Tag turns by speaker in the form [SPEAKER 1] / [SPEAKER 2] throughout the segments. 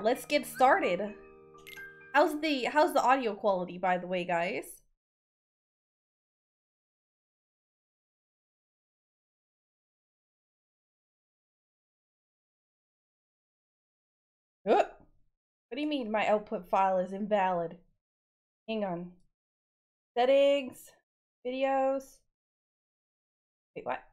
[SPEAKER 1] let's get started. How's the audio quality, by the way, guys? What do you mean my output file is invalid? Hang on. Settings, videos. Wait, what?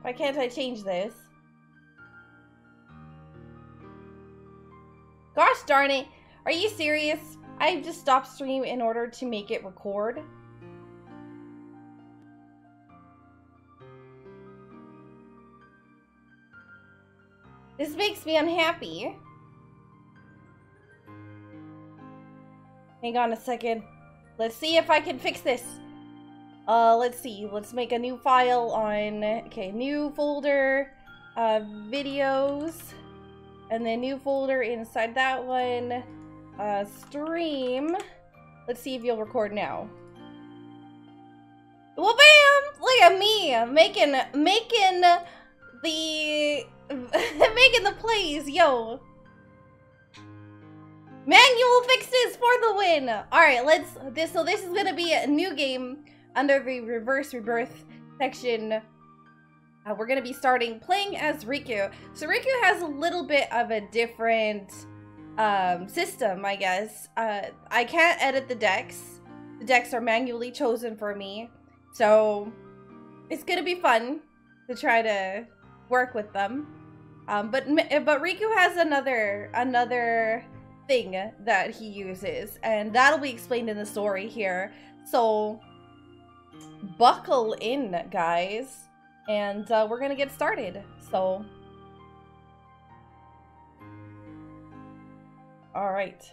[SPEAKER 1] Why can't I change this? Gosh darn it. Are you serious? I just stopped stream in order to make it record. This makes me unhappy. Hang on a second. Let's see if I can fix this. Let's see. Let's make a new file on, okay, new folder, videos, and then new folder inside that one, stream. Let's see if you'll record now. Well, bam! Look at me making the making the plays, yo. Manual fixes for the win. All right, so this is gonna be a new game under the reverse rebirth section. We're gonna be playing as Riku. So Riku has a little bit of a different system, I guess. I can't edit the decks. The decks are manually chosen for me, so it's gonna be fun to try to work with them. But Riku has another thing that he uses, and that'll be explained in the story here. So buckle in, guys, and we're gonna get started. So, all right,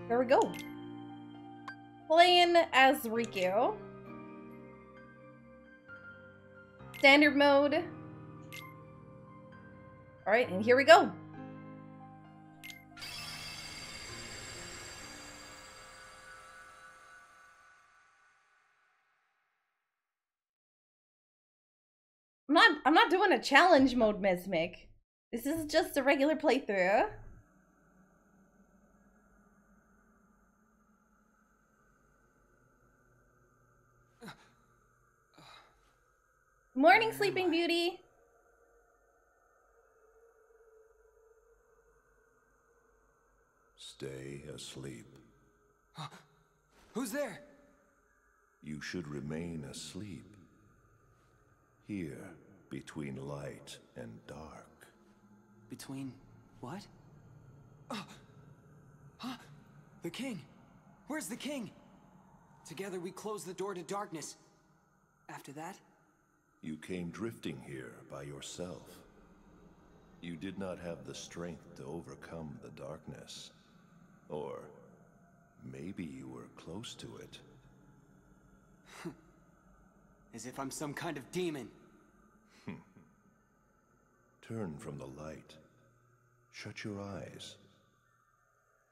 [SPEAKER 1] here we go. Playing as Riku. Standard mode. All right, and here we go. I'm not doing a challenge mode, Mesmic. This is just a regular playthrough. Morning, Sleeping Beauty.
[SPEAKER 2] Stay asleep.
[SPEAKER 3] Who's there?
[SPEAKER 2] You should remain asleep. Here, between light and dark.
[SPEAKER 3] Between what? Huh? The king! Where's the king? Together we close the door to darkness. After that?
[SPEAKER 2] You came drifting here by yourself. You did not have the strength to overcome the darkness. Or maybe you were close to it.
[SPEAKER 3] As if I'm some kind of demon.
[SPEAKER 2] Turn from the light. Shut your eyes.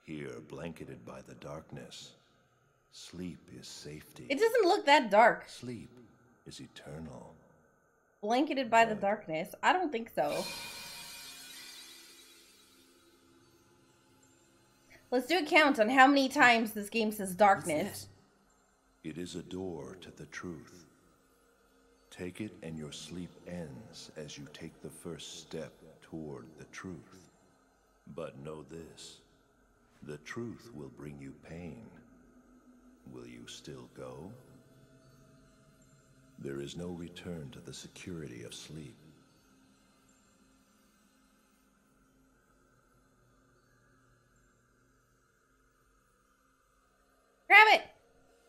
[SPEAKER 2] Here, blanketed by the darkness, sleep is safety.
[SPEAKER 1] It doesn't look that dark.
[SPEAKER 2] Sleep is eternal.
[SPEAKER 1] Blanketed by the darkness? I don't think so. Let's do a count on how many times this game says darkness.
[SPEAKER 2] It is a door to the truth. Take it and your sleep ends as you take the first step toward the truth. But know this, the truth will bring you pain. Will you still go? There is no return to the security of sleep.
[SPEAKER 1] Grab it!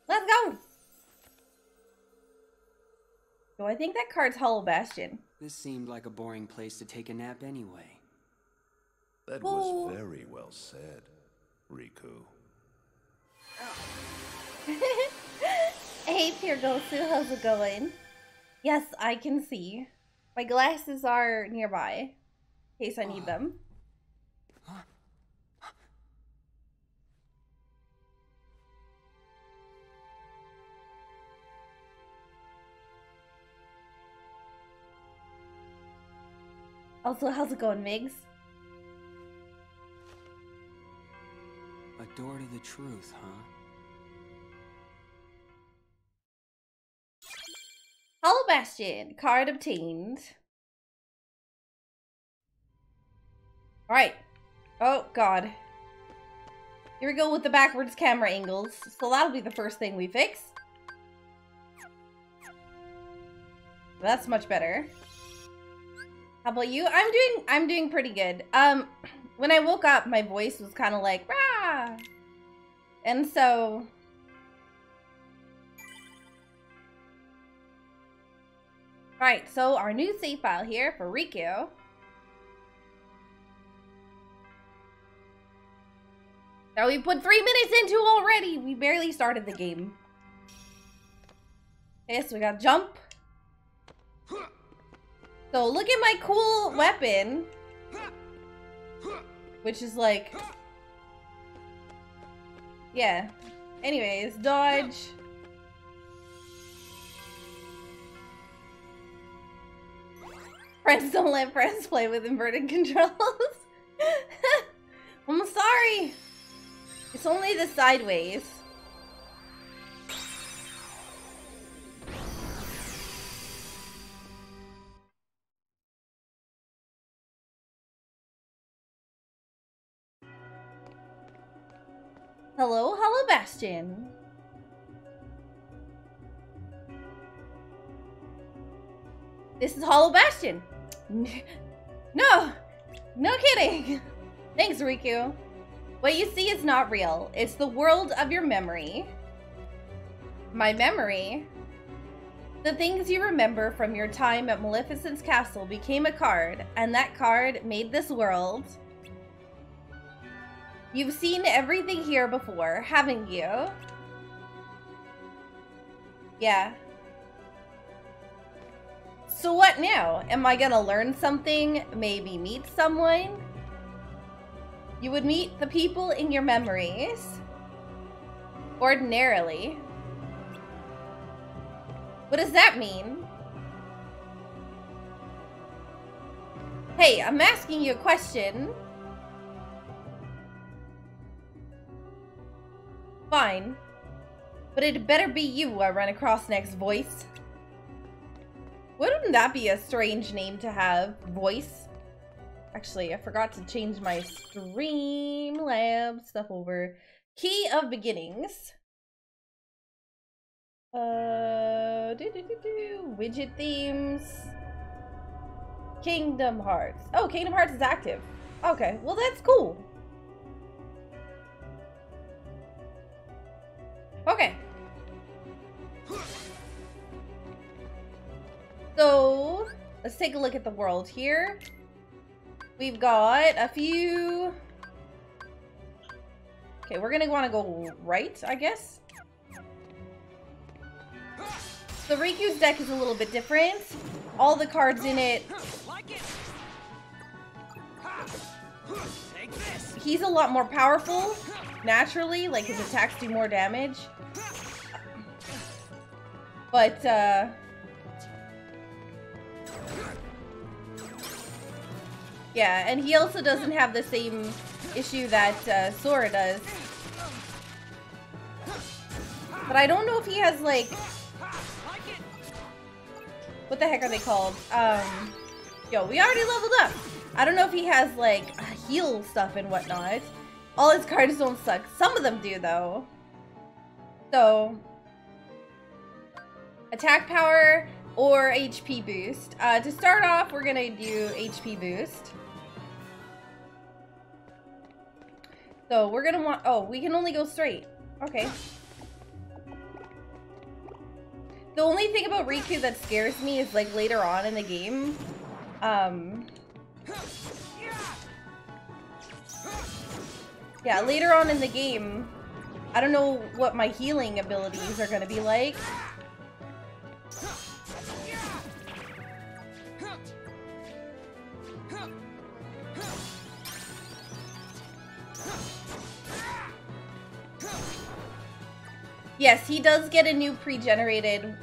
[SPEAKER 1] Let's go! So I think that card's Hollow Bastion.
[SPEAKER 3] This seemed like a boring place to take a nap anyway.
[SPEAKER 2] That was very well said, Riku.
[SPEAKER 1] Hey, Pure Gosu, how's it going? Yes, I can see. My glasses are nearby, in case I need them. Also, how's it going, Migs?
[SPEAKER 3] A door to the truth, huh?
[SPEAKER 1] Hollow Bastion. Card obtained. Alright. Oh, God. Here we go with the backwards camera angles. So that'll be the first thing we fix. That's much better. How about you? I'm doing pretty good. When I woke up, my voice was kind of like, rah! And so... Alright, so our new save file here for Riku. Now we put 3 minutes into already! We barely started the game. Okay, so we got jump. So look at my cool weapon. Which is like... Yeah. Anyways, dodge. Friends don't let friends play with inverted controls. I'm sorry. It's only the sideways. Hello, Hollow Bastion. This is Hollow Bastion. No, no kidding. Thanks, Riku. What you see is not real. It's the world of your memory. My memory? The things you remember from your time at Maleficent's castle became a card, and that card made this world. You've seen everything here before, haven't you? Yeah. So what now? Am I gonna learn something? Maybe meet someone? You would meet the people in your memories. Ordinarily. What does that mean? Hey, I'm asking you a question. Fine. But it better be you I run across next, Voice. Wouldn't that be a strange name to have? Voice? Actually, I forgot to change my Streamlab stuff over. Key of Beginnings. Widget themes. Kingdom Hearts. Oh, Kingdom Hearts is active. Okay, well that's cool. Okay. So, let's take a look at the world here. We've got a few... Okay, we're gonna want to go right, I guess. So Riku's deck is a little bit different. All the cards in it... He's a lot more powerful, naturally. Like, his attacks do more damage. But, yeah, and he also doesn't have the same issue that Sora does. But I don't know if he has, like... What the heck are they called? Yo, we already leveled up. I don't know if he has, like, heal stuff and whatnot. All his cards don't suck. Some of them do, though. So... Attack power or HP boost. To start off, we're gonna do HP boost. So we're gonna want... Oh, we can only go straight. Okay. The only thing about Riku that scares me is, like, later on in the game. Yeah, later on in the game, I don't know what my healing abilities are gonna be like. Yes, he does get a new pre-generated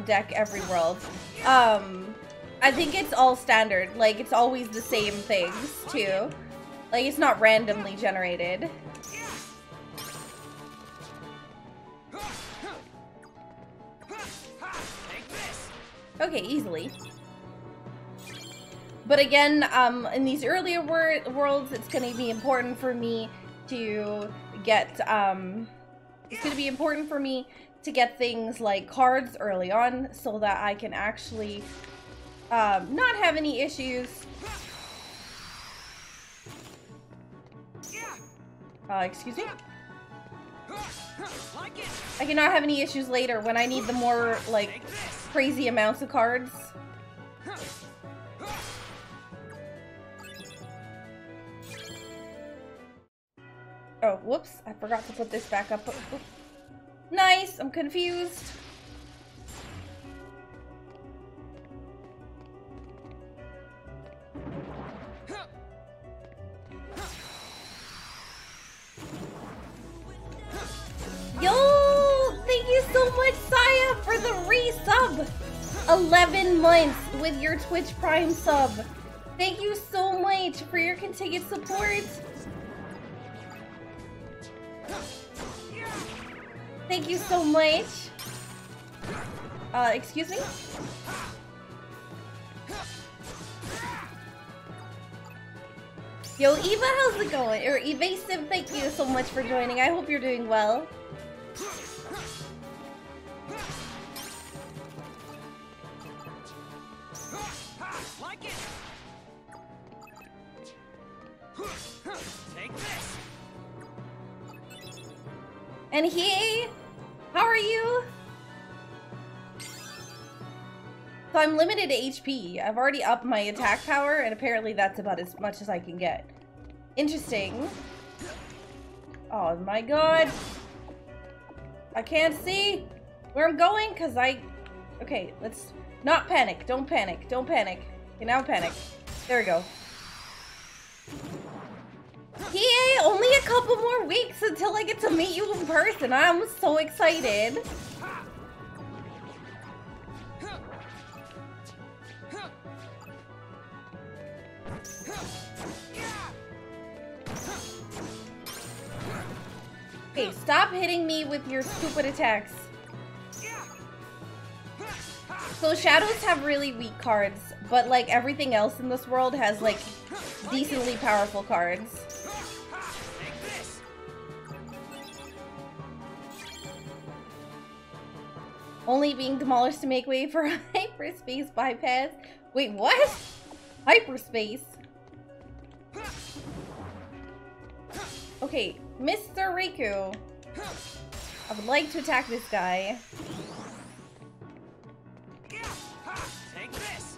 [SPEAKER 1] deck every world. I I think it's all standard. Like, it's always the same things, too. Like, it's not randomly generated. Okay, easily. But again, in these earlier worlds, it's going to be important for me to get, things like cards early on so that I can actually not have any issues. Excuse me? I cannot have any issues later when I need the more, like, crazy amounts of cards. Oh, whoops. I forgot to put this back up. Oops. Nice! I'm confused. Yo! Thank you so much, Saya, for the resub! 11 months with your Twitch Prime sub. Thank you so much for your continued support. Thank you so much. Excuse me? Yo, Eva, how's it going? Or Evasive, thank you so much for joining. I hope you're doing well. And hey, how are you? So I'm limited to HP. I've already upped my attack power, and apparently that's about as much as I can get. Interesting. Oh my god. I can't see where I'm going, because Okay, let's not panic. Don't panic. Don't panic. Okay, now panic. There we go. Yay! Only a couple more weeks until I get to meet you in person. I'm so excited. Hey, stop hitting me with your stupid attacks. So shadows have really weak cards, but like everything else in this world has like decently powerful cards. Only being demolished to make way for hyperspace bypass. Wait, what? Hyperspace? Okay, Mr. Riku. I would like to attack this guy.
[SPEAKER 3] Take this.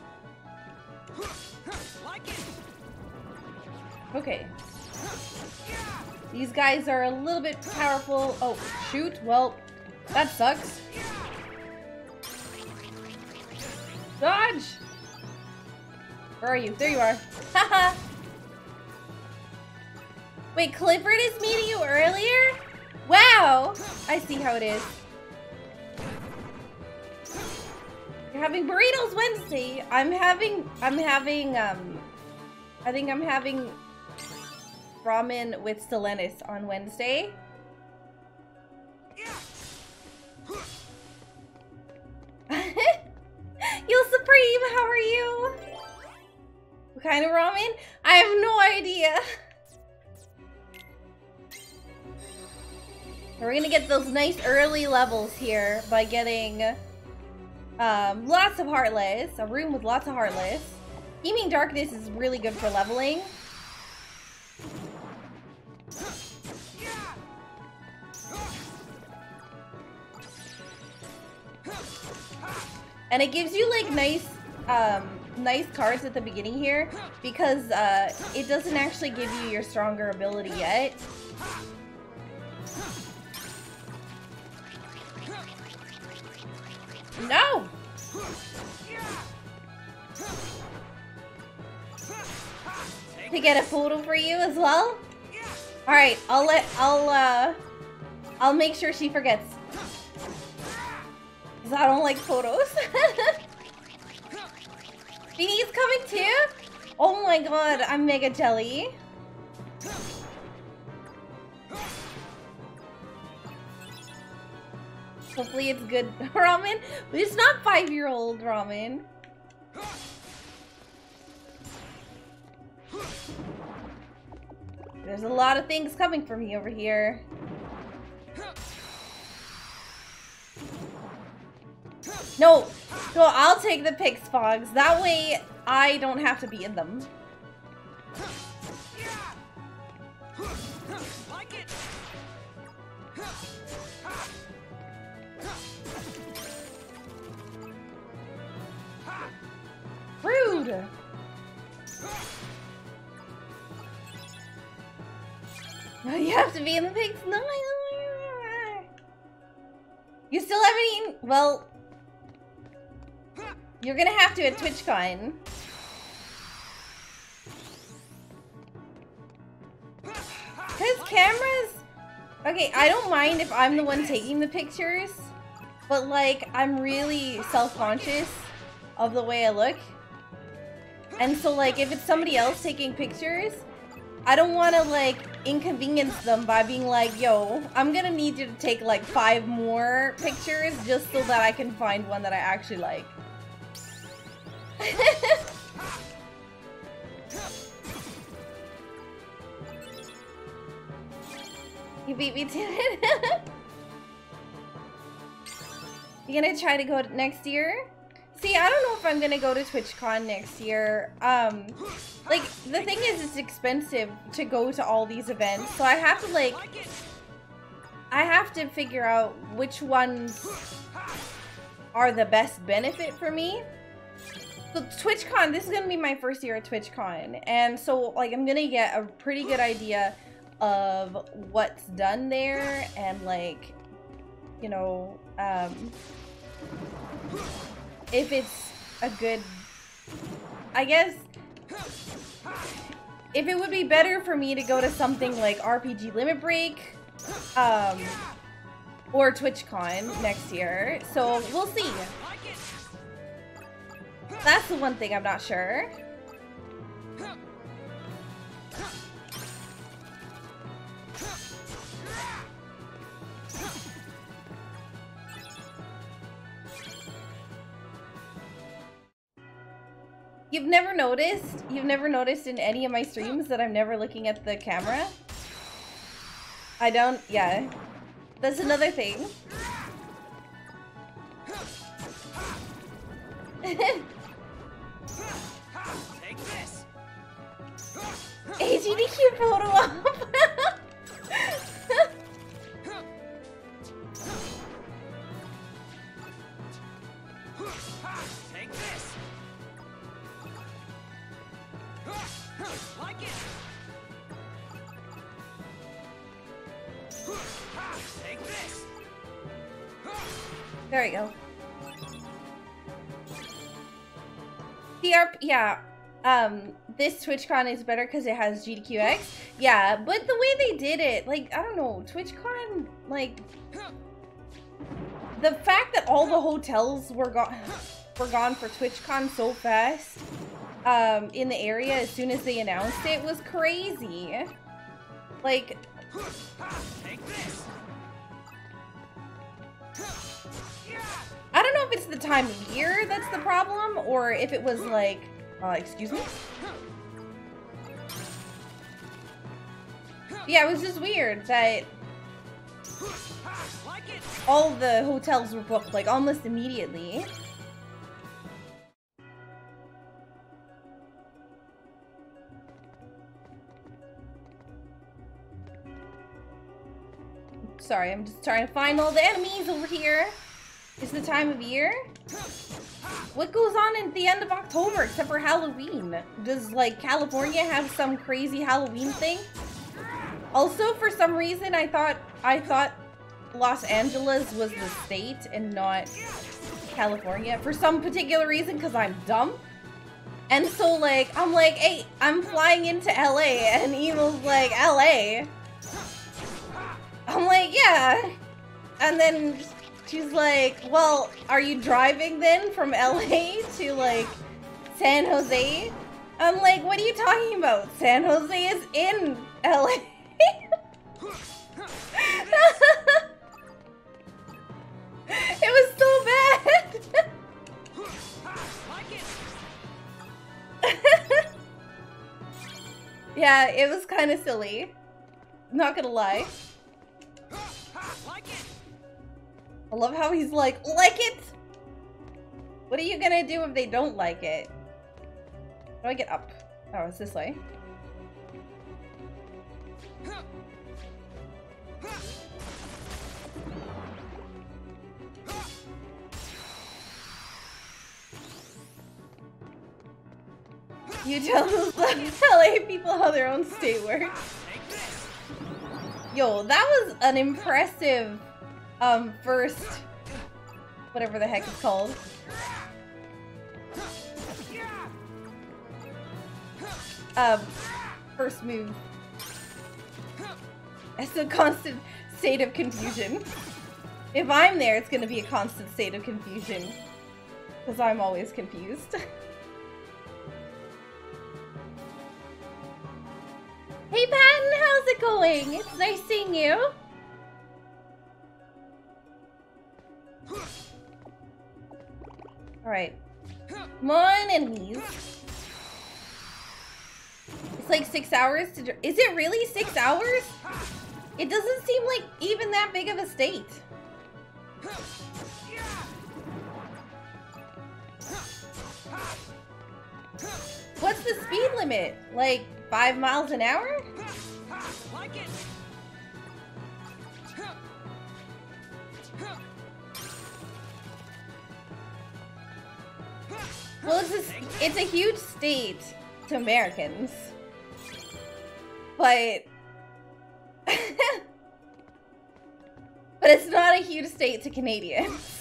[SPEAKER 1] Okay. These guys are a little bit powerful. Oh, shoot. Well, that sucks. Dodge! Where are you? There you are. Haha! Wait, Clifford is meeting you earlier? Wow! I see how it is. You're having burritos Wednesday. I think I'm having ramen with Selenis on Wednesday. Yo, Supreme, how are you? What kind of ramen? I have no idea. We're gonna get those nice early levels here by getting lots of Heartless, a room with lots of Heartless. Teeming Darkness is really good for leveling. And it gives you like nice cards at the beginning here because it doesn't actually give you your stronger ability yet. No! To get a photo for you as well? Alright, I'll make sure she forgets. Because I don't like photos. Beanie's coming too? Oh my god, I'm mega jelly. Hopefully it's good ramen. But it's not 5-year-old ramen. There's a lot of things coming for me over here. No, I'll take the Pix Fogs. That way I don't have to be in them. Rude. You have to be in the pigs. No, you still haven't eaten. Well, you're gonna have to at TwitchCon. Cause cameras. Okay, I don't mind if I'm the one taking the pictures, but like I'm really self-conscious of the way I look. And so like if it's somebody else taking pictures, I don't want to like inconvenience them by being like, yo, I'm gonna need you to take like 5 more pictures just so that I can find one that I actually like. You beat me to it. You gonna try to go next year? See, I don't know if I'm gonna go to TwitchCon next year. Like, the thing is, it's expensive to go to all these events, so I have to, like, I have to figure out which ones are the best benefit for me. So TwitchCon, this is gonna be my first year at TwitchCon, and so, like, I'm gonna get a pretty good idea of what's done there, and, like, you know, if it's a good, I guess, if it would be better for me to go to something like RPG Limit Break, or TwitchCon next year, so we'll see. That's the one thing I'm not sure. You've never noticed in any of my streams that I'm never looking at the camera? I don't, yeah. That's another thing.
[SPEAKER 3] Take this.
[SPEAKER 1] HDQ photo op.
[SPEAKER 3] Take this. Like it. Take this.
[SPEAKER 1] There we go. TRP, yeah. This TwitchCon is better because it has GDQX. Yeah, but the way they did it, like, I don't know, TwitchCon, like, the fact that all the hotels were gone for TwitchCon so fast, in the area as soon as they announced it was crazy. Like,
[SPEAKER 3] Take this.
[SPEAKER 1] I don't know if it's the time of year that's the problem, or if it was like, excuse me? Yeah, it was just weird that all the hotels were booked, like, almost immediately. Sorry, I'm just trying to find all the enemies over here. It's the time of year. What goes on at the end of October except for Halloween? Does, like, California have some crazy Halloween thing? Also, for some reason, I thought Los Angeles was the state and not California. For some particular reason, because I'm dumb. And so, like, I'm like, hey, I'm flying into LA, and Evil's like, LA? I'm like, yeah. And then she's like, well, are you driving then from LA to, like, San Jose? I'm like, what are you talking about? San Jose is in LA. It was so bad. Yeah, it was kind of silly. Not gonna lie. I love how he's like it? What are you gonna do if they don't like it? How do I get up? Oh, it's this way. You tell those LA people how their own state works. Yo, that was an impressive, first, whatever the heck it's called. First move. It's a constant state of confusion. If I'm there, it's gonna be a constant state of confusion. Because I'm always confused. Hey Patton, how's it going? It's nice seeing you. Alright. Come on, enemies. It's like 6 hours to... Is it really 6 hours? It doesn't seem like even that big of a state. What's the speed limit? Like 5 miles an hour? Well, it's a huge state to Americans, but but it's not a huge state to Canadians.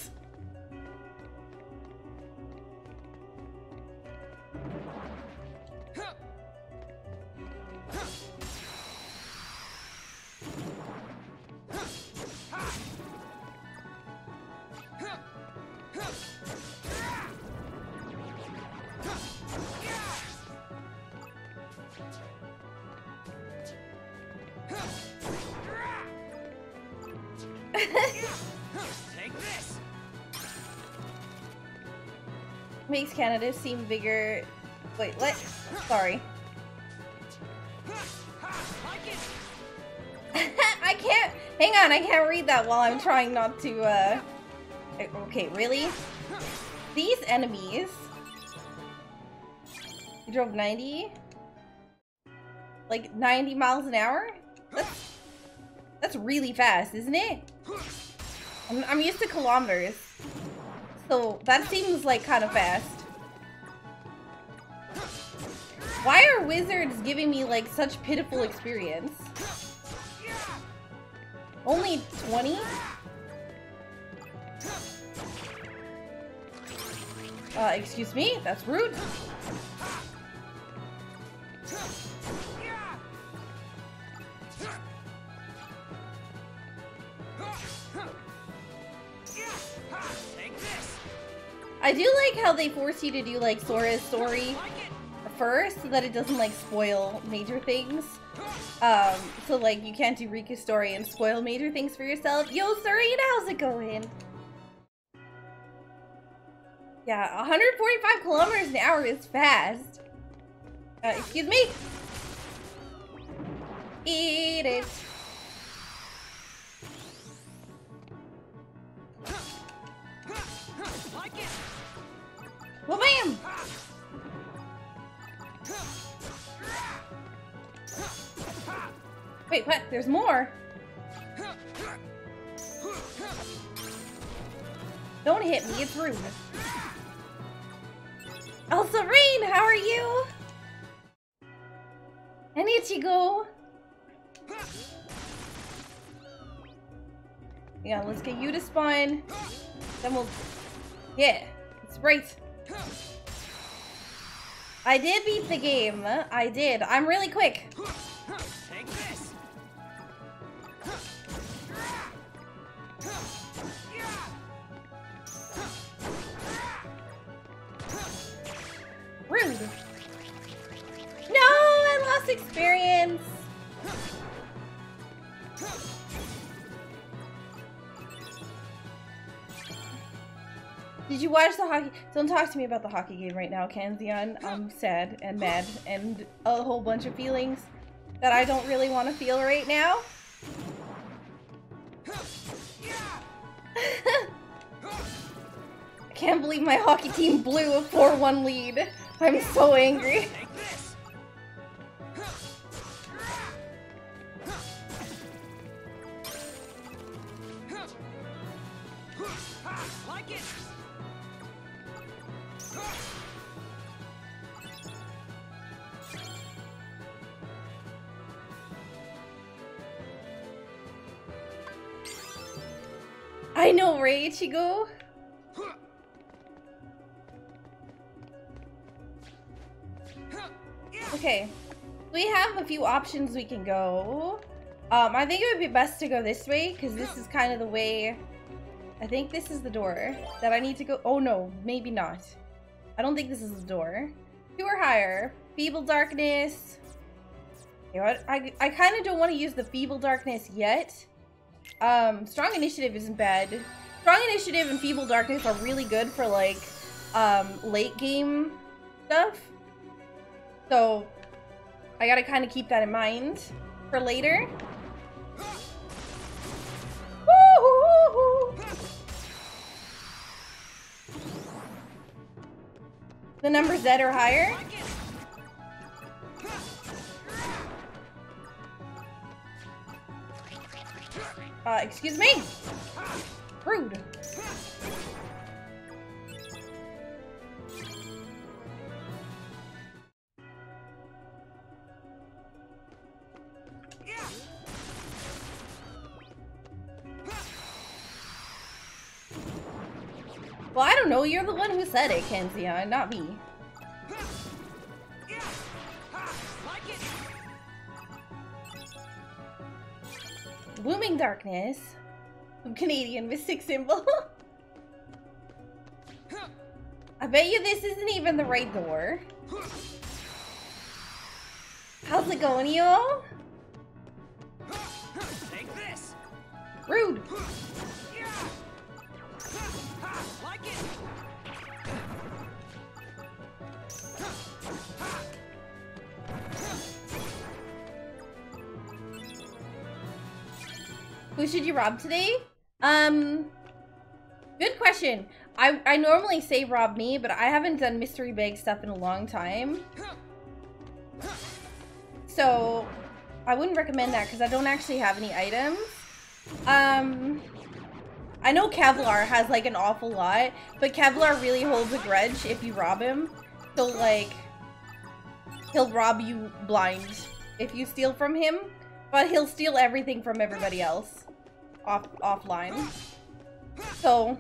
[SPEAKER 1] Makes Canada seem bigger. Wait, what? Sorry. I can't. Hang on, I can't read that while I'm trying not to. Okay, really? These enemies. You drove 90? Like 90 miles an hour? That's really fast, isn't it? I'm used to kilometers. So that seems like kind of fast. Why are wizards giving me like such pitiful experience? Only 20? Excuse me? That's rude. I do like how they force you to do like Sora's story first so that it doesn't like spoil major things. So like you can't do Riku's story and spoil major things for yourself. Yo, Serena, how's it going? Yeah, 145 kilometers an hour is fast. Excuse me? Eat it. Well, bam! Wait, what? There's more? Don't hit me, it's rude. Elsa Rain, how are you? And Ichigo. Yeah, let's get you to spawn. Then we'll... Yeah, it's right. I did beat the game. I did. I'm really quick.
[SPEAKER 3] Take this.
[SPEAKER 1] No, I lost experience. Did you watch the hockey? Don't talk to me about the hockey game right now, Kanzion. I'm sad and mad and a whole bunch of feelings that I don't really want to feel right now. I can't believe my hockey team blew a 4-1 lead. I'm so angry. I know, right, Ichigo? Okay, we have a few options we can go. I think it would be best to go this way, because this is kind of the way... I think this is the door that I need to go... Oh no, maybe not. I don't think this is the door. 2 or higher. Feeble Darkness. You know what? I kind of don't want to use the Feeble Darkness yet. Strong Initiative isn't bad. Strong Initiative and Feeble Darkness are really good for, like, late game stuff. So, I gotta kind of keep that in mind for later. The number Z or higher. Excuse me. Rude. Well, I don't know. You're the one who said it, Kanzion, not me. Blooming Darkness. Canadian Mystic symbol. I bet you this isn't even the right door. How's it going, y'all?
[SPEAKER 3] Take this.
[SPEAKER 1] Rude.
[SPEAKER 3] Like it.
[SPEAKER 1] Who should you rob today? Good question. I normally say rob me, but I haven't done mystery bag stuff in a long time. So, I wouldn't recommend that because I don't actually have any items. I know Kevlar has like an awful lot, but Kevlar really holds a grudge if you rob him. So like, he'll rob you blind if you steal from him, but he'll steal everything from everybody else offline. So,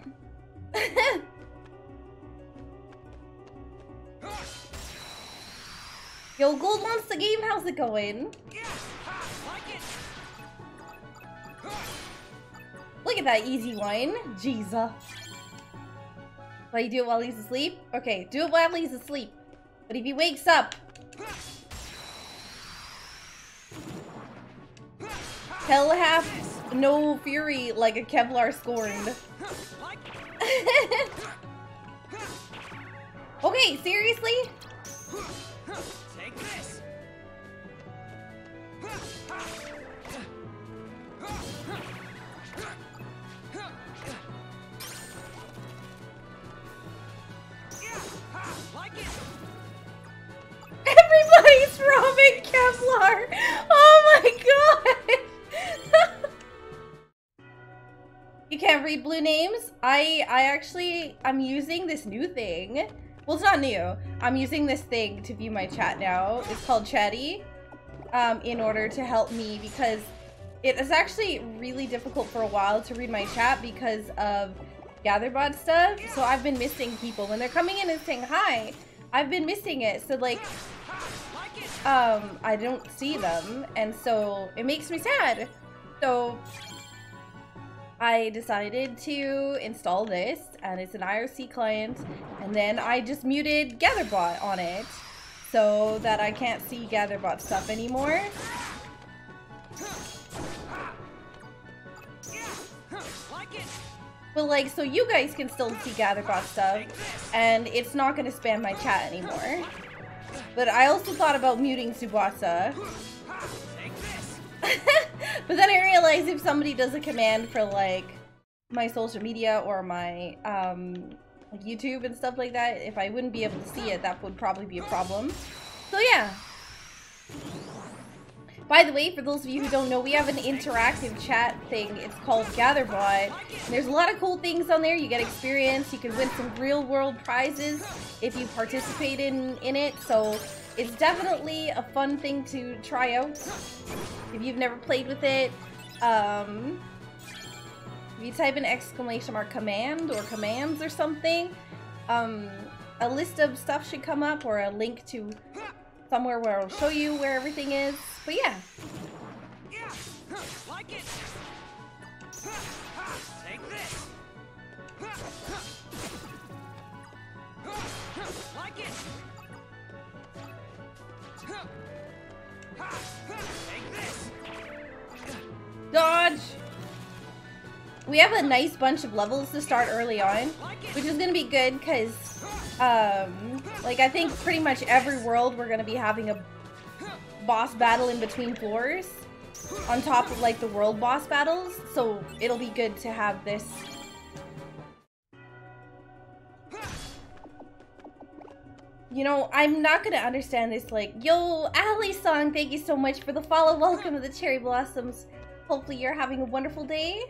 [SPEAKER 1] yo, Gold wants the game. How's it going? Look at that easy wine. Jesus. Will you do it while he's asleep? Okay, do it while he's asleep. But if he wakes up, he'll have no fury like a Kevlar scorned. Okay, seriously?
[SPEAKER 3] Take this. Like it.
[SPEAKER 1] Everybody's robbing Kevlar! Oh my god! You can't read blue names? I'm using this new thing. Well, it's not new. I'm using this thing to view my chat now. It's called Chatty. In order to help me, because it is actually really difficult for a while to read my chat because of GatherBot stuff. So I've been missing people. When they're coming in and saying hi, I've been missing it. So like, I don't see them. And so it makes me sad. So I decided to install this, and it's an IRC client, and then I just muted GatherBot on it. so that I can't see Gatherbot stuff anymore. But like, so you guys can still see Gatherbot stuff, and it's not gonna spam my chat anymore. But I also thought about muting Tsubasa. But then I realized if somebody does a command for like my social media or my like YouTube and stuff like that, if I wouldn't be able to see it, that would probably be a problem. So yeah. By the way, for those of you who don't know, we have an interactive chat thing. It's called Gatherbot. There's a lot of cool things on there. You get experience. You can win some real world prizes if you participate in it. So it's definitely a fun thing to try out if you've never played with it. If you type in ! command or commands or something, a list of stuff should come up, or a link to somewhere where it'll show you where everything is. But yeah.
[SPEAKER 3] Like it. Take this. Like it. Take this.
[SPEAKER 1] Dodge! We have a nice bunch of levels to start early on, which is gonna be good because, like, I think pretty much every world we're gonna be having a boss battle in between floors on top of, like, the world boss battles, so it'll be good to have this. You know, I'm not gonna understand this, like, yo, Ali Song, thank you so much for the follow. Welcome to the Cherry Blossoms. Hopefully you're having a wonderful day.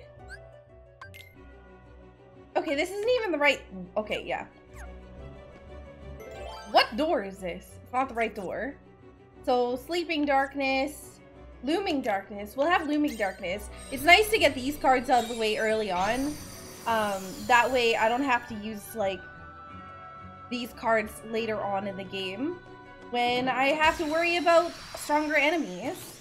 [SPEAKER 1] Okay, this isn't even the right... Okay, yeah. What door is this? It's not the right door. So, Sleeping Darkness, Looming Darkness. We'll have Looming Darkness. It's nice to get these cards out of the way early on. That way I don't have to use, like, these cards later on in the game when I have to worry about stronger enemies.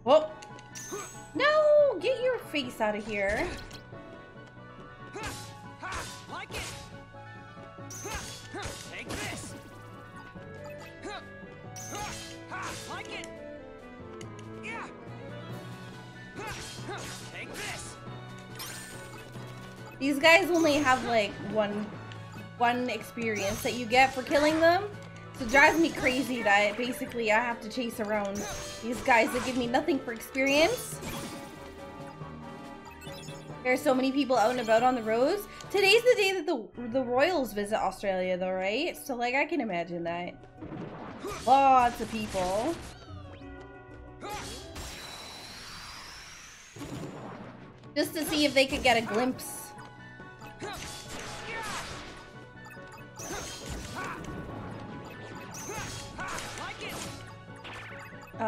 [SPEAKER 1] Whoa! No! Get your face out of here.
[SPEAKER 3] Like it. Take this. Like it. Yeah. Take this.
[SPEAKER 1] These guys only have like one experience that you get for killing them. So it drives me crazy that basically I have to chase around these guys that give me nothing for experience. There are so many people out and about on the roads. Today's the day that the royals visit Australia though, right? So like I can imagine that. Lots of people. Just to see if they could get a glimpse.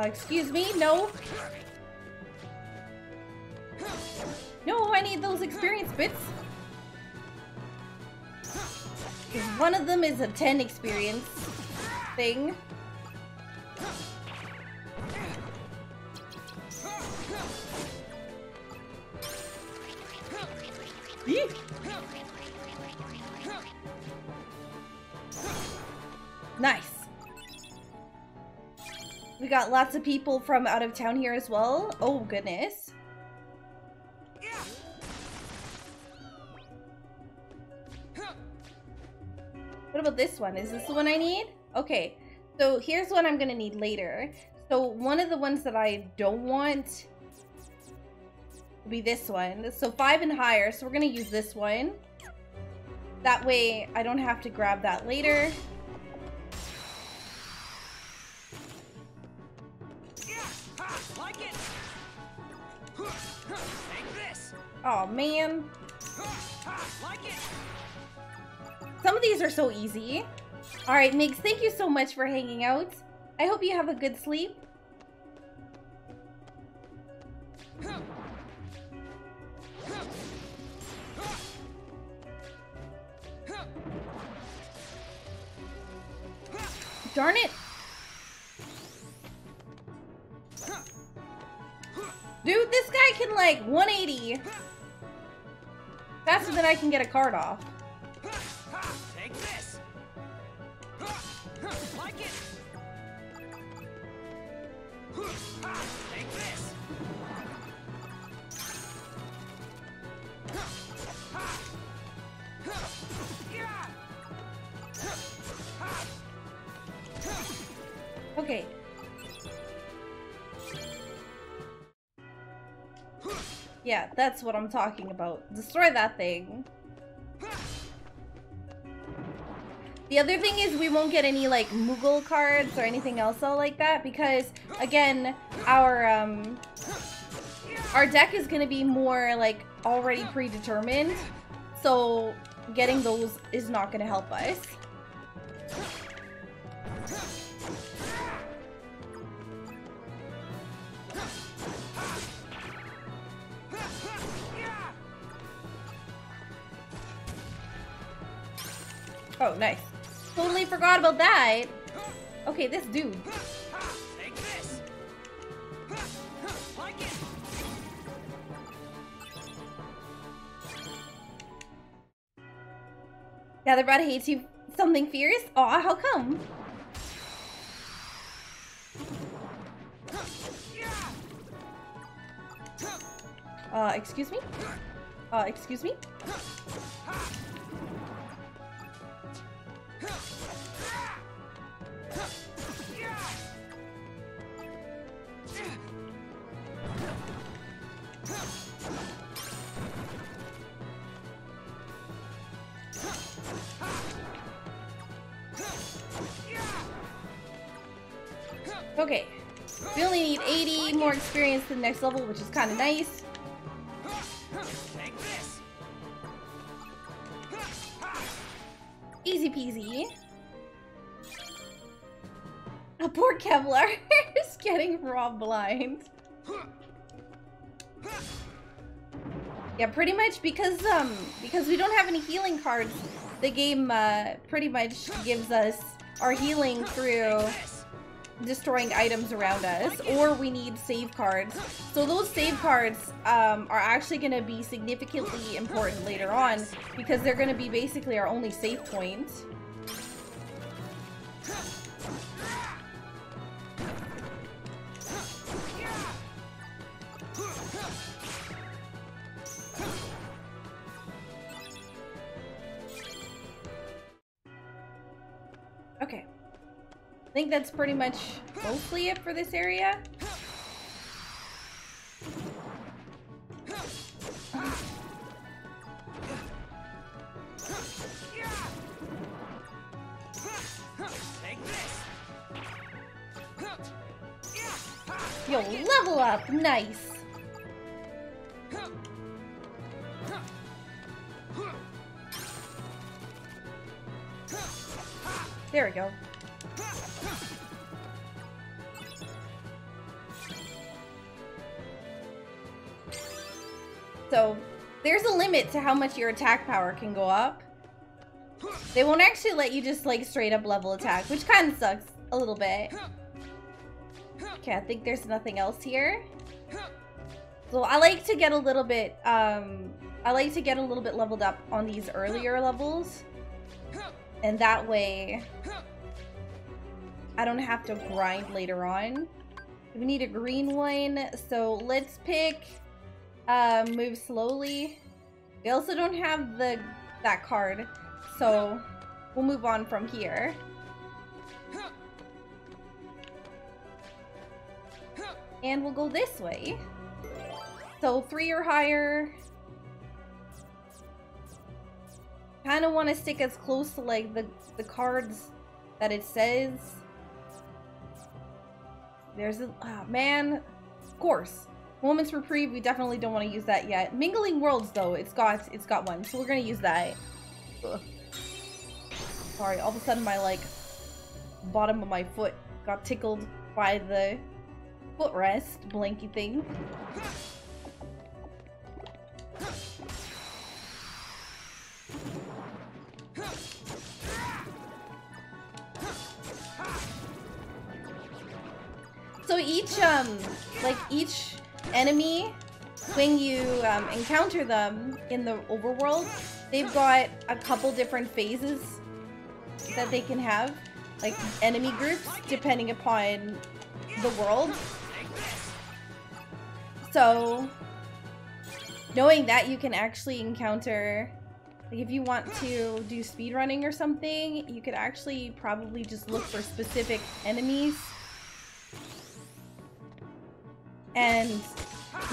[SPEAKER 1] Excuse me? No. No, I need those experience bits. One of them is a 10 experience thing. Eek. Nice. We got lots of people from out of town here as well. Oh, goodness. What about this one? Is this the one I need? Okay, so here's one I'm gonna need later. So one of the ones that I don't want will be this one. So 5 and higher, so we're gonna use this one. That way I don't have to grab that later. Oh man. Some of these are so easy. Alright, Migs, thank you so much for hanging out. I hope you have a good sleep. Darn it! Dude, this guy can like 180 faster than I can get a card off.
[SPEAKER 3] Take this. Like it. Take this.
[SPEAKER 1] Okay. Yeah, that's what I'm talking about. Destroy that thing. The other thing is we won't get any like Moogle cards or anything else like that because again, our deck is gonna be more like already predetermined. So getting those is not gonna help us. Oh, nice. Totally forgot about that. Okay, this dude.
[SPEAKER 3] Take this. Like it.
[SPEAKER 1] Yeah, they're about to hate you. Something fierce? Aw, how come? Excuse me? Excuse me? Okay, we only need 80 more experience to the next level, which is kind of nice.
[SPEAKER 3] Take this.
[SPEAKER 1] Easy peasy. A poor Kevlar is getting robbed blind. Yeah, pretty much because we don't have any healing cards, the game pretty much gives us our healing through destroying items around us, or we need save cards. So those save cards are actually going to be significantly important later on because they're going to be basically our only save point. Okay. I think that's pretty much mostly it for this area. Yo, level up! Nice! There we go. So, there's a limit to how much your attack power can go up. They won't actually let you just like straight up level attack, which kind of sucks a little bit. Okay, I think there's nothing else here. So I like to get a little bit, leveled up on these earlier levels. And that way, I don't have to grind later on. We need a green one, so let's pick move slowly. We also don't have that card, so we'll move on from here. And we'll go this way. So 3 or higher. Kind of want to stick as close to like the cards that it says. There's a man, of course. Moment's Reprieve, we definitely don't want to use that yet. Mingling Worlds though, it's got one, so we're gonna use that. Ugh. Sorry, all of a sudden my like bottom of my foot got tickled by the footrest blanky thing. So each enemy, when you encounter them in the overworld, they've got a couple different phases that they can have, like enemy groups, depending upon the world. So knowing that, you can actually encounter, like if you want to do speedrunning or something, you could actually probably just look for specific enemies and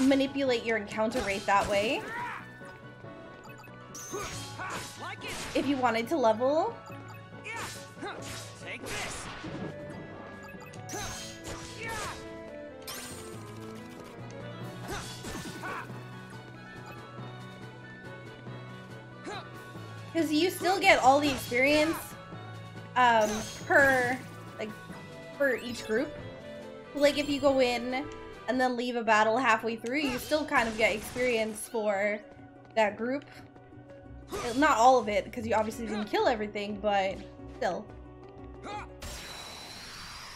[SPEAKER 1] manipulate your encounter rate that way. If you wanted to level.
[SPEAKER 3] Take this.
[SPEAKER 1] Because you still get all the experience per, like, for each group. Like if you go in and then leave a battle halfway through, you still kind of get experience for that group. Not all of it, because you obviously didn't kill everything, but still.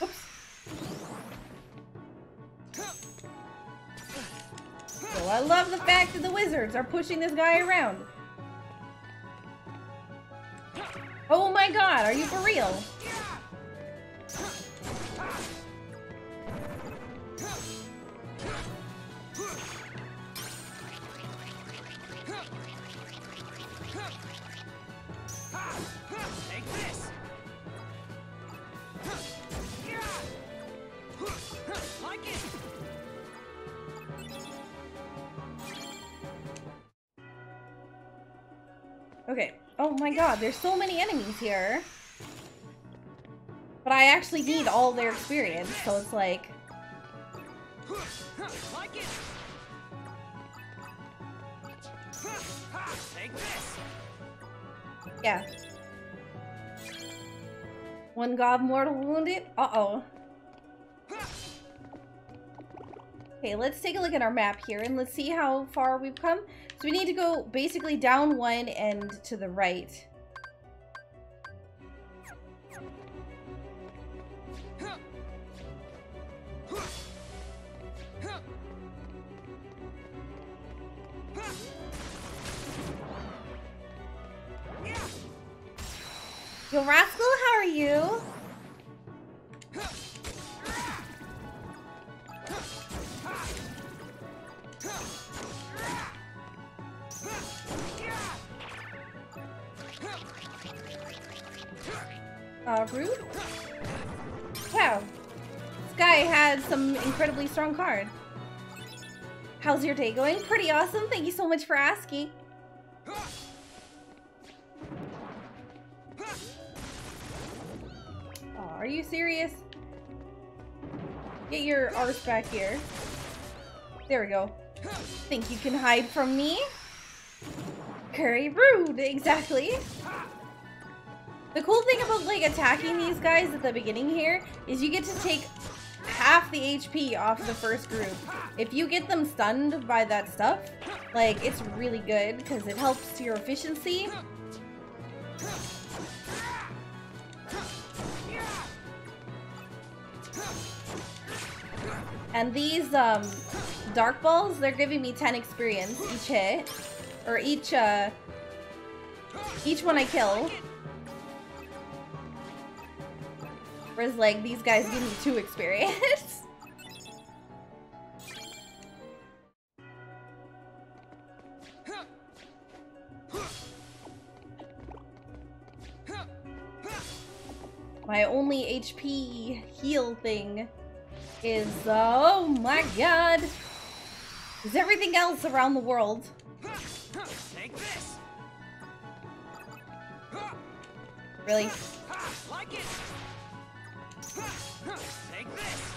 [SPEAKER 1] Oops. So I love the fact that the wizards are pushing this guy around. Oh my god, are you for real?
[SPEAKER 3] Take this. Like it.
[SPEAKER 1] Okay. Oh my god, there's so many enemies here. But I actually need all their experience, so it's like...
[SPEAKER 3] Like it. Take this.
[SPEAKER 1] Yeah. One god mortal wounded? Uh-oh. Okay, let's take a look at our map here and let's see how far we've come. So we need to go basically down one and to the right. Yo, Rascal, how are you? Rude? Wow. This guy had some incredibly strong card. How's your day going? Pretty awesome. Thank you so much for asking. Oh, are you serious? Get your arse back here. There we go. Think you can hide from me? Very rude, exactly. The cool thing about like attacking these guys at the beginning here is you get to take half the HP off the first group. If you get them stunned by that stuff, like it's really good because it helps your efficiency. And these dark balls, they're giving me 10 experience each hit, or each one I kill. Whereas like these guys give me 2 experience. My only HP heal thing is, oh my god, is everything else around the world.
[SPEAKER 3] Take this.
[SPEAKER 1] Really?
[SPEAKER 3] Like it. Take this.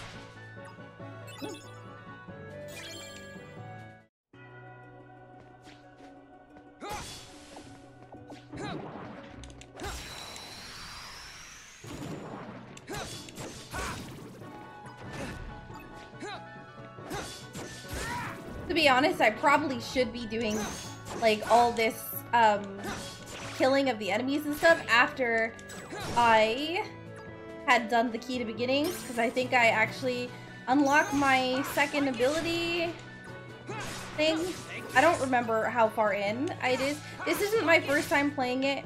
[SPEAKER 1] To be honest, I probably should be doing like all this killing of the enemies and stuff after I had done the key to beginnings, because I think I actually unlock my second ability thing. I don't remember how far in it is. This isn't my first time playing it.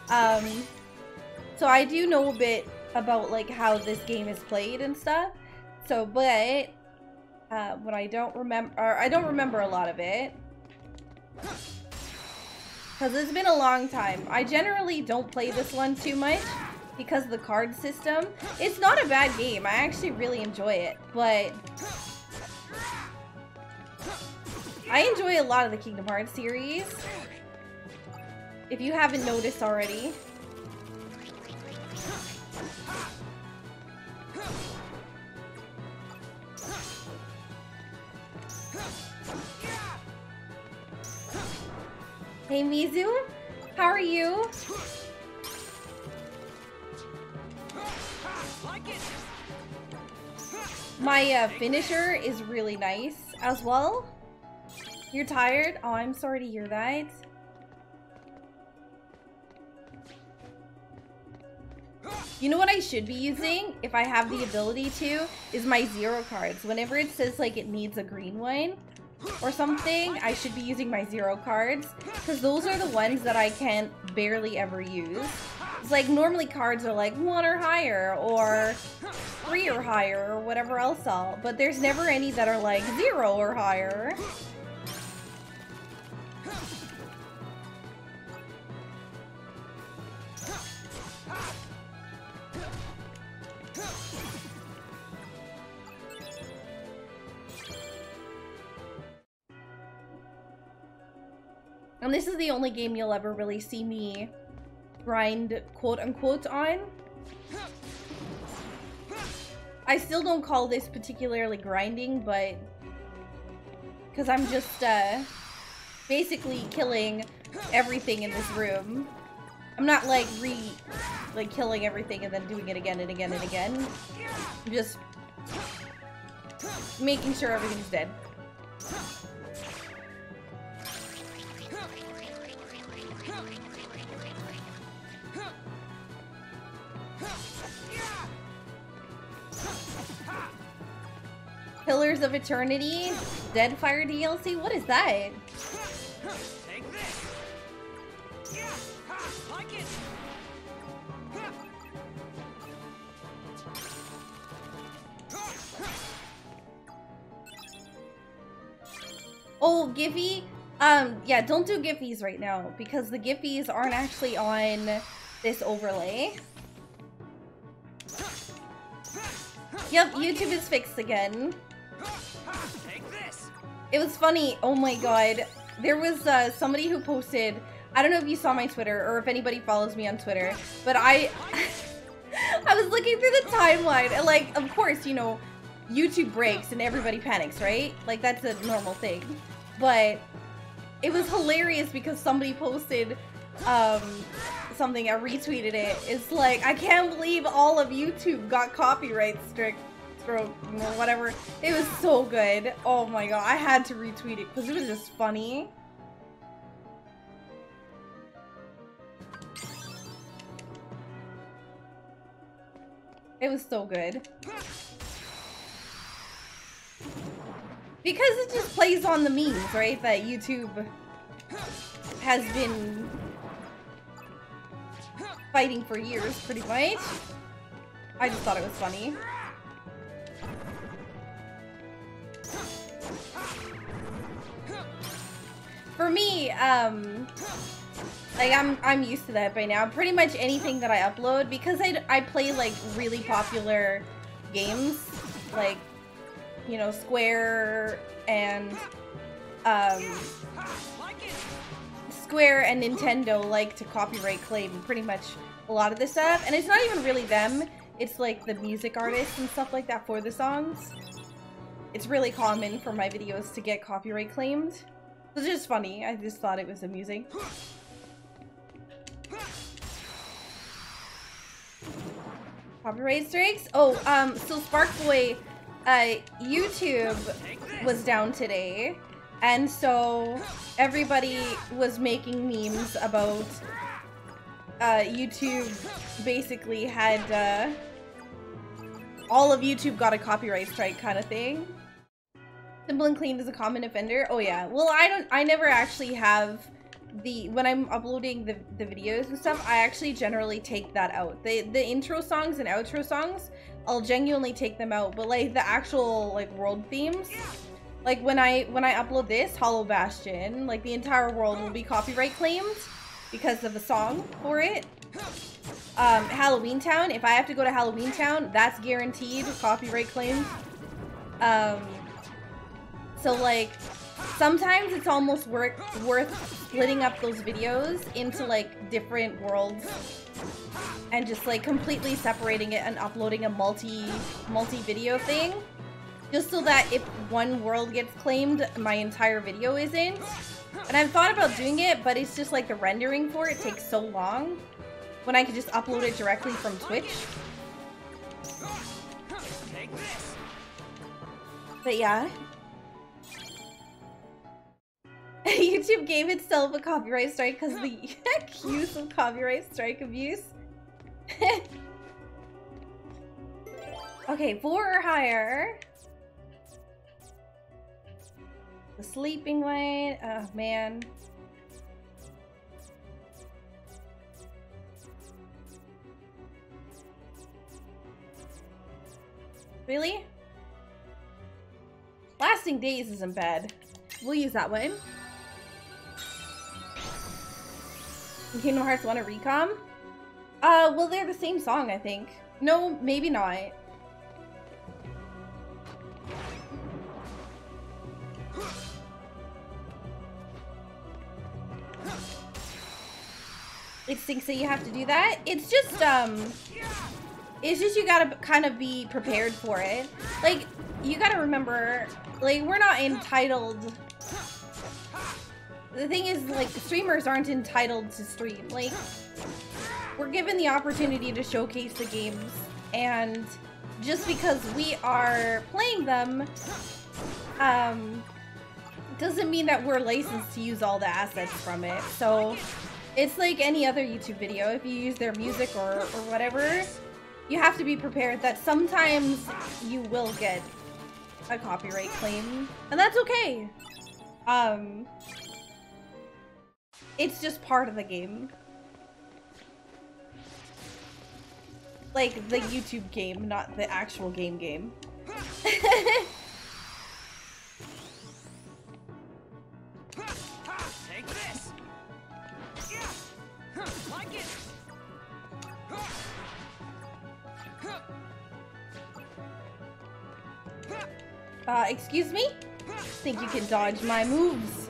[SPEAKER 1] So I do know a bit about like how this game is played and stuff. So, but what I don't remember a lot of it. Because it's been a long time. I generally don't play this one too much because of the card system. It's not a bad game. I actually really enjoy it. But I enjoy a lot of the Kingdom Hearts series. If you haven't noticed already. Hey Mizu, how are you? My finisher is really nice as well. You're tired? Oh, I'm sorry to hear that. You know what I should be using, if I have the ability to, is my zero cards. Whenever it says like it needs a green one or something, I should be using my zero cards, because those are the ones that I can barely ever use. It's like normally cards are like 1 or higher or 3 or higher or whatever else all, but there's never any that are like 0 or higher. And this is the only game you'll ever really see me grind, quote unquote, on. I still don't call this particularly grinding, but because I'm just basically killing everything in this room. I'm not like killing everything and then doing it again and again and again. I'm just making sure everything's dead. Pillars of Eternity, Deadfire DLC? What is that?
[SPEAKER 3] Take this. Yeah, like it.
[SPEAKER 1] Oh, Giphy? Yeah, don't do Giphies right now, because the Giphies aren't actually on this overlay. Yep, YouTube is fixed again. It was funny, oh my god. There was somebody who posted, I don't know if you saw my Twitter or if anybody follows me on Twitter, but I was looking through the timeline and like, of course, you know, YouTube breaks and everybody panics, right? Like that's a normal thing. But it was hilarious because somebody posted something, I retweeted it. It's like, I can't believe all of YouTube got copyright stroke or whatever. It was so good. Oh my god, I had to retweet it because it was just funny. It was so good. Because it just plays on the memes, right? That YouTube has been fighting for years, pretty much. I just thought it was funny. For me, like I'm used to that by now. Pretty much anything that I upload, because I play like really popular games, like, you know, Square and Nintendo like to copyright claim pretty much a lot of this stuff, and it's not even really them, it's like the music artists and stuff like that for the songs. It's really common for my videos to get copyright claimed. It's just funny, I just thought it was amusing. Copyright strikes? Oh, so Sparkboy, YouTube was down today, and so everybody was making memes about YouTube basically had all of YouTube got a copyright strike kind of thing. Simple and clean is a common offender. Oh yeah. Well, I never actually have when I'm uploading the videos and stuff, I actually generally take that out. The intro songs and outro songs, I'll genuinely take them out. But like the actual like world themes, like when I upload this Hollow Bastion, like the entire world will be copyright claimed because of the song for it. Halloween Town, if I have to go to Halloween Town, that's guaranteed copyright claimed. So like sometimes it's almost worth splitting up those videos into like different worlds and just like completely separating it and uploading a multi-video thing, just so that if one world gets claimed, my entire video isn't. And I've thought about doing it, but it's just like the rendering for it takes so long when I could just upload it directly from Twitch. But yeah. YouTube gave itself a copyright strike because the use of copyright strike abuse. Okay, 4 or higher. The sleeping light. Oh man. Really? Lasting Days isn't bad. We'll use that one. Kingdom Hearts 1 or Recom? Well, they're the same song, I think. No, maybe not. It thinks that you have to do that. It's just you gotta kind of be prepared for it. Like, you gotta remember, like, we're not entitled. The thing is, like, streamers aren't entitled to stream. Like, we're given the opportunity to showcase the games, and just because we are playing them, doesn't mean that we're licensed to use all the assets from it. So, it's like any other YouTube video. If you use their music or whatever, you have to be prepared that sometimes you will get a copyright claim, and that's okay. It's just part of the game. Like the YouTube game, not the actual game.
[SPEAKER 3] Take this. Like it.
[SPEAKER 1] Excuse me? Think you can dodge my moves?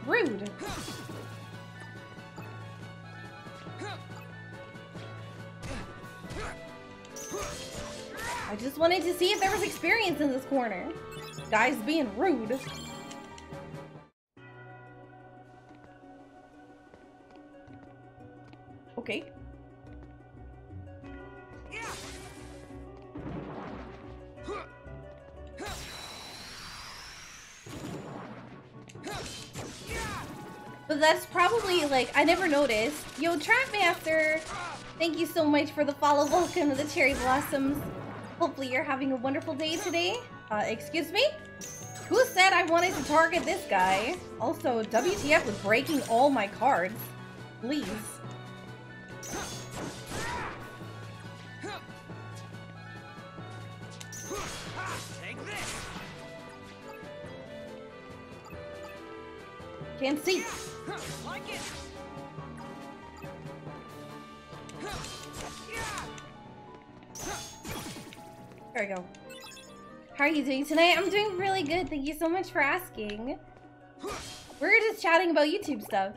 [SPEAKER 1] Rude. I just wanted to see if there was experience in this corner. Guy's being rude. Okay. But that's probably, like, I never noticed. Yo, Trapmaster, thank you so much for the follow. Welcome to the Cherry Blossoms. Hopefully you're having a wonderful day today. Excuse me? Who said I wanted to target this guy? Also, WTF with breaking all my cards. Please.
[SPEAKER 3] Take this.
[SPEAKER 1] Can't see.
[SPEAKER 3] Like it.
[SPEAKER 1] There we go. How are you doing tonight? I'm doing really good. Thank you so much for asking. We're just chatting about YouTube stuff.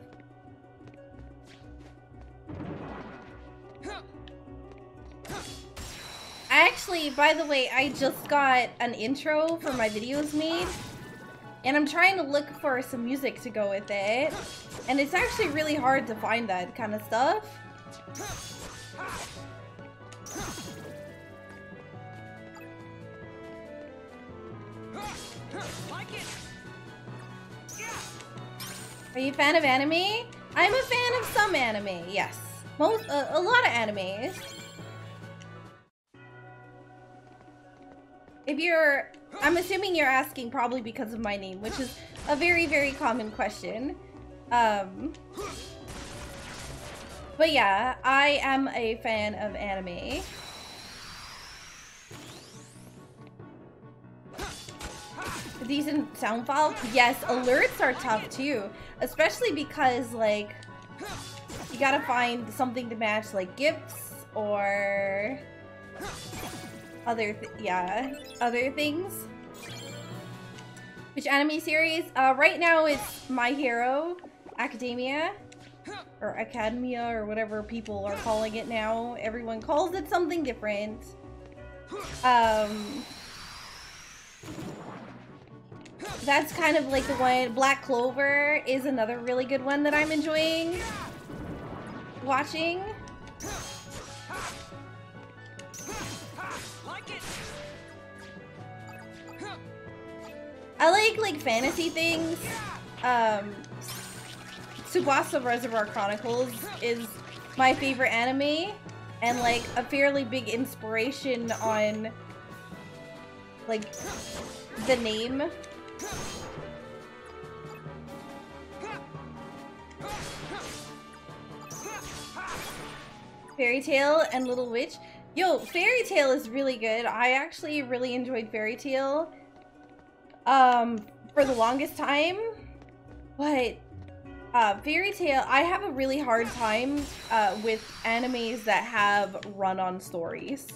[SPEAKER 1] Actually, by the way, I just got an intro for my videos made. And I'm trying to look for some music to go with it. And it's actually really hard to find that kind of stuff. Are you a fan of anime? I'm a fan of some anime, yes. A lot of animes. If you're, I'm assuming you're asking probably because of my name, which is a very, very common question. But yeah, I am a fan of anime. A decent sound file? Yes, alerts are tough too. Especially because, like, you gotta find something to match, like, GIFs or other things. Which anime series? Right now it's My Hero Academia. Or Academia, or whatever people are calling it now. Everyone calls it something different. That's kind of like the one. Black Clover is another really good one that I'm enjoying watching. I like fantasy things. Tsubasa Reservoir Chronicles is my favorite anime, and like a fairly big inspiration on like the name. Fairy Tail and Little Witch. Yo, Fairy Tail is really good. I actually really enjoyed Fairy Tail for the longest time, but Fairy Tail, I have a really hard time with animes that have run-on stories.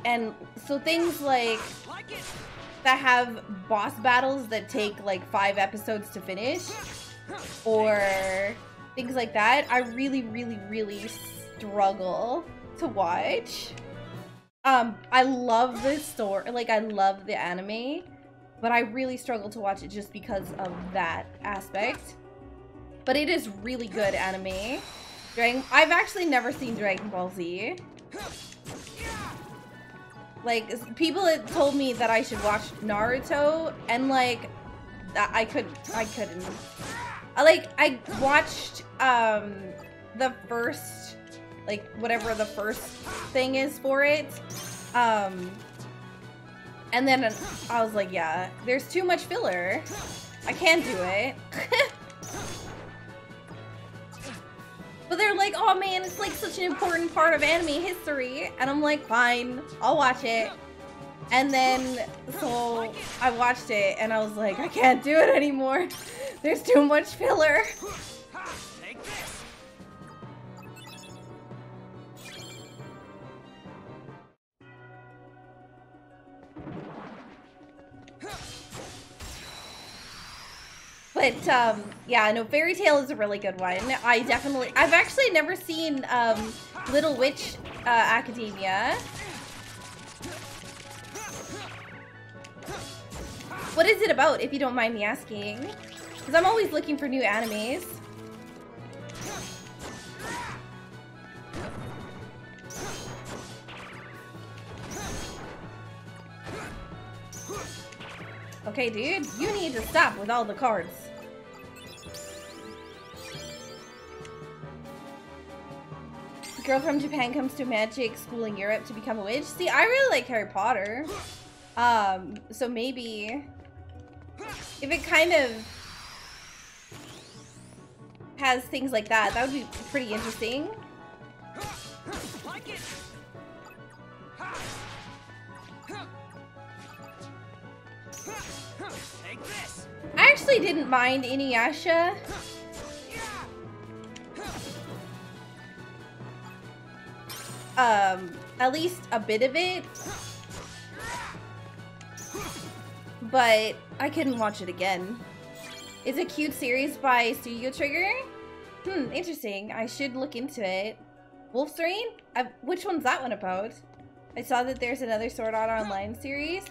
[SPEAKER 1] And so things like that have boss battles that take like 5 episodes to finish, or things like that, I really, really, really struggle to watch. I love the story, like I love the anime, but I really struggle to watch it just because of that aspect. But it is really good anime. I've actually never seen Dragon Ball Z. Like, people had told me that I should watch Naruto, and like, I couldn't. I watched the first, like, whatever the first thing is for it. And then I was like, yeah, there's too much filler. I can't do it. But they're like, oh man, it's like such an important part of anime history. And I'm like, fine, I'll watch it. And then, so I watched it and I was like, I can't do it anymore. There's too much filler. But, yeah, no, Fairy Tail is a really good one. I've actually never seen, Little Witch, Academia. What is it about, if you don't mind me asking? Because I'm always looking for new animes. Okay, dude, you need to stop with all the cards. A girl from Japan comes to magic school in Europe to become a witch. See, I really like Harry Potter. So maybe if it kind of has things like that, that would be pretty interesting. I actually didn't mind Inuyasha. At least a bit of it. But I couldn't watch it again. It's a cute series by Studio Trigger. Interesting. I should look into it. Wolfsrain? Which one's that one about? I saw that there's another Sword Art Online series.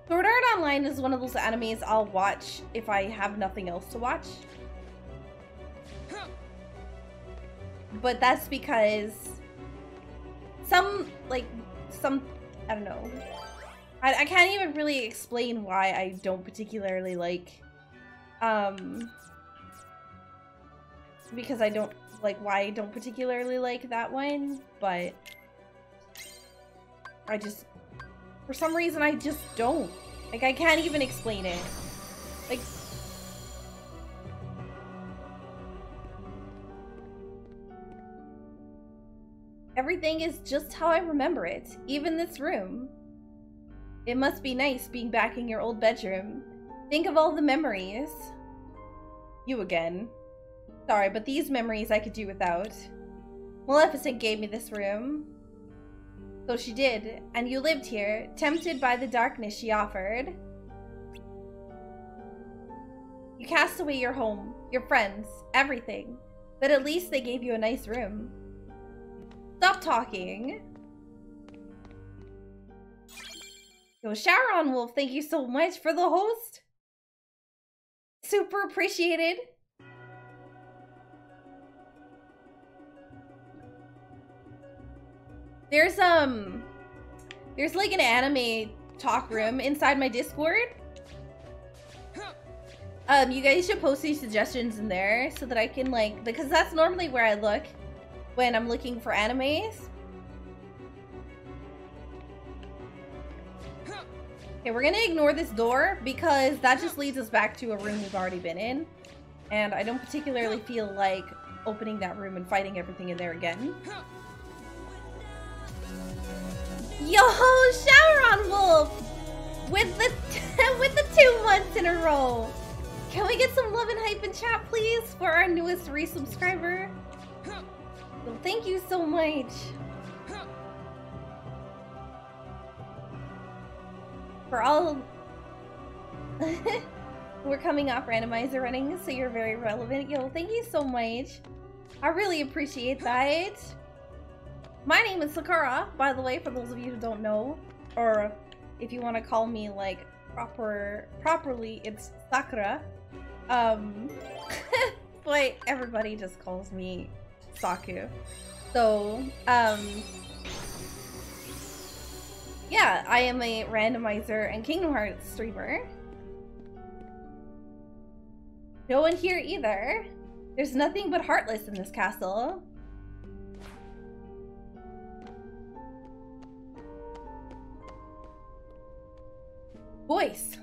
[SPEAKER 1] Sword Art Online is one of those animes I'll watch if I have nothing else to watch. But that's because I don't know. I can't even really explain why I don't particularly like Because I don't like why I don't particularly like that one, but I just, for some reason, I just don't. Like, I can't even explain it. Like, everything is just how I remember it, even this room. It must be nice being back in your old bedroom. Think of all the memories. You again. Sorry, but these memories I could do without. Maleficent gave me this room. So she did, and you lived here, tempted by the darkness she offered. You cast away your home, your friends, everything. But at least they gave you a nice room. Stop talking. Yo, Sharon Wolf, thank you so much for the host. Super appreciated. There's like an anime talk room inside my Discord. You guys should post these suggestions in there so that I can like, because that's normally where I look when I'm looking for animes. Okay, we're gonna ignore this door because that just leads us back to a room we've already been in. And I don't particularly feel like opening that room and fighting everything in there again. Yo, Sharon Wolf! With the with the 2 months in a row! Can we get some love and hype in chat, please, for our newest resubscriber? Well, thank you so much. For all... We're coming off randomizer running, so you're very relevant. Yo, thank you so much. I really appreciate that. My name is Sakura, by the way, for those of you who don't know. Or if you want to call me, like, properly, it's Sakura. But everybody just calls me Saku. So, yeah, I am a randomizer and Kingdom Hearts streamer. No one here either. There's nothing but Heartless in this castle. Voice.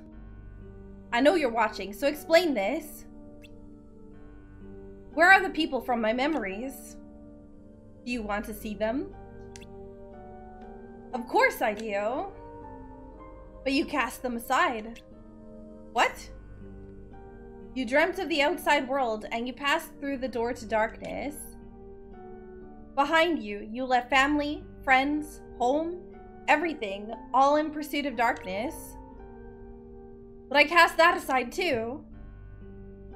[SPEAKER 1] I know you're watching, so explain this. Where are the people from my memories? Do you want to see them? Of course I do. But you cast them aside. What? You dreamt of the outside world and you passed through the door to darkness. Behind you, you left family, friends, home, everything, all in pursuit of darkness. But I cast that aside too.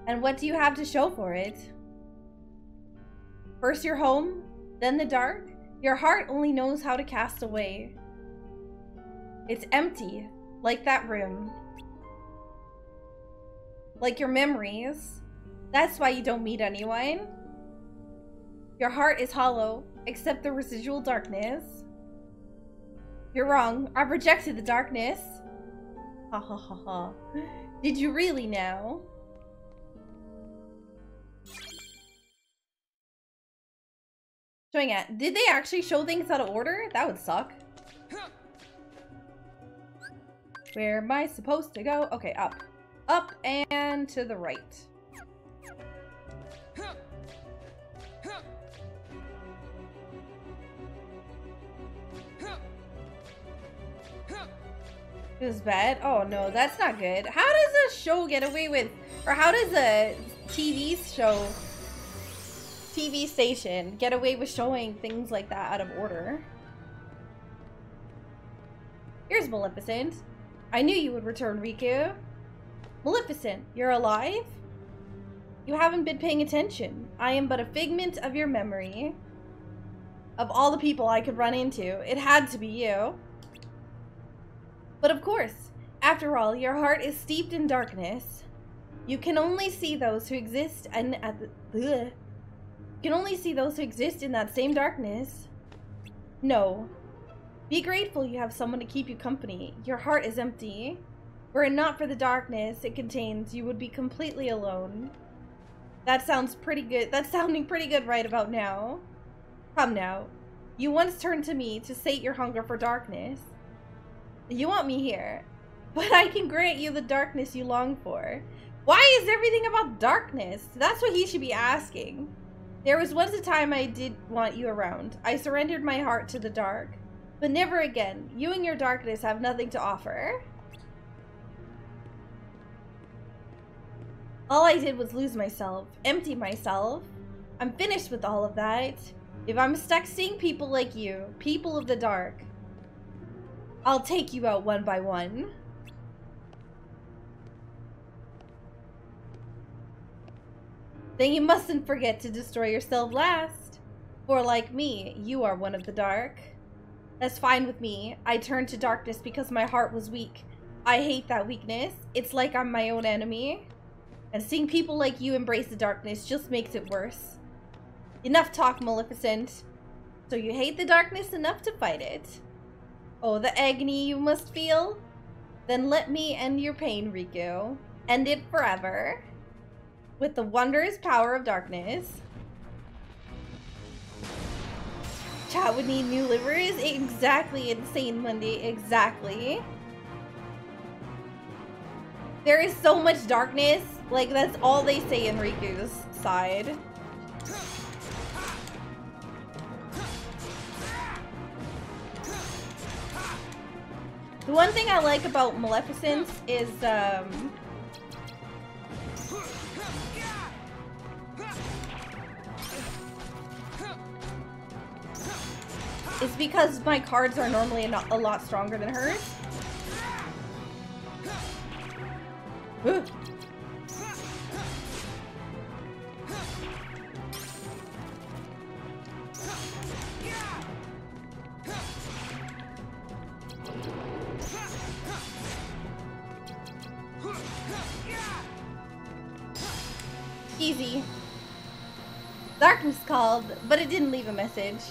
[SPEAKER 1] And what do you have to show for it? First your home, then the dark. Your heart only knows how to cast away. It's empty, like that room. Like your memories. That's why you don't meet anyone. Your heart is hollow, except the residual darkness. You're wrong. I've rejected the darkness. Ha ha ha ha. Did you really now? Showing it. Did they actually show things out of order? That would suck. Where am I supposed to go? Okay, up. Up and to the right. This is bad. Oh no, that's not good. How does a show get away with, or how does a TV station get away with showing things like that out of order? Here's Maleficent. I knew you would return, Riku. Maleficent, you're alive? You haven't been paying attention. I am but a figment of your memory. Of all the people I could run into, it had to be you. But of course, after all, your heart is steeped in darkness. You can only see those who exist in that same darkness. No. Be grateful you have someone to keep you company. Your heart is empty. Were it not for the darkness it contains, you would be completely alone. That sounds pretty good. That's sounding pretty good right about now. Come now. You once turned to me to sate your hunger for darkness. You want me here, but I can grant you the darkness you long for. Why is everything about darkness? That's what he should be asking. There was once a time I did want you around. I surrendered my heart to the dark. But never again. You and your darkness have nothing to offer. All I did was lose myself, empty myself. I'm finished with all of that. If I'm stuck seeing people like you, people of the dark, I'll take you out one by one. Then you mustn't forget to destroy yourself last. For like me, you are one of the dark. That's fine with me. I turned to darkness because my heart was weak. I hate that weakness. It's like I'm my own enemy. And seeing people like you embrace the darkness just makes it worse. Enough talk, Maleficent. So you hate the darkness enough to fight it. Oh, the agony you must feel? Then let me end your pain, Riku. End it forever. With the wondrous power of darkness. Chat would need new livers. Exactly, Insane Monday. Exactly. There is so much darkness. Like, that's all they say in Riku's side. The one thing I like about Maleficent is, it's because my cards are normally a lot stronger than hers. Ooh. Easy. Darkness called, but it didn't leave a message.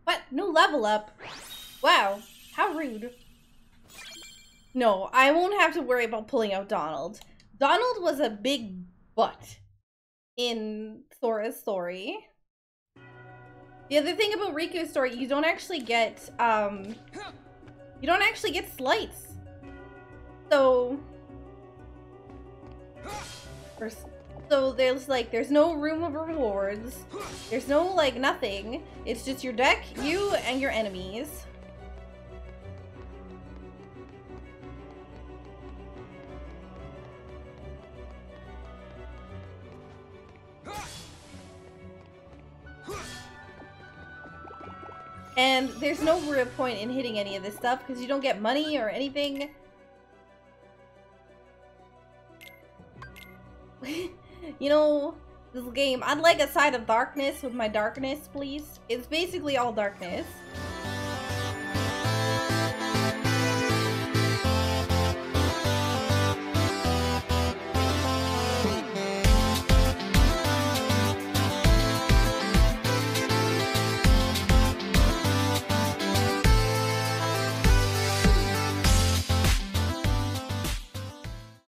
[SPEAKER 1] What? No level up? Wow, how rude. No, I won't have to worry about pulling out Donald. Donald was a big butt in Sora's story. The other thing about Riku's story, you don't actually get slights. So there's no room of rewards. There's no like nothing. It's just your deck, you and your enemies. And there's no real point in hitting any of this stuff because you don't get money or anything. You know, this game, I'd like a side of darkness with my darkness, please. It's basically all darkness.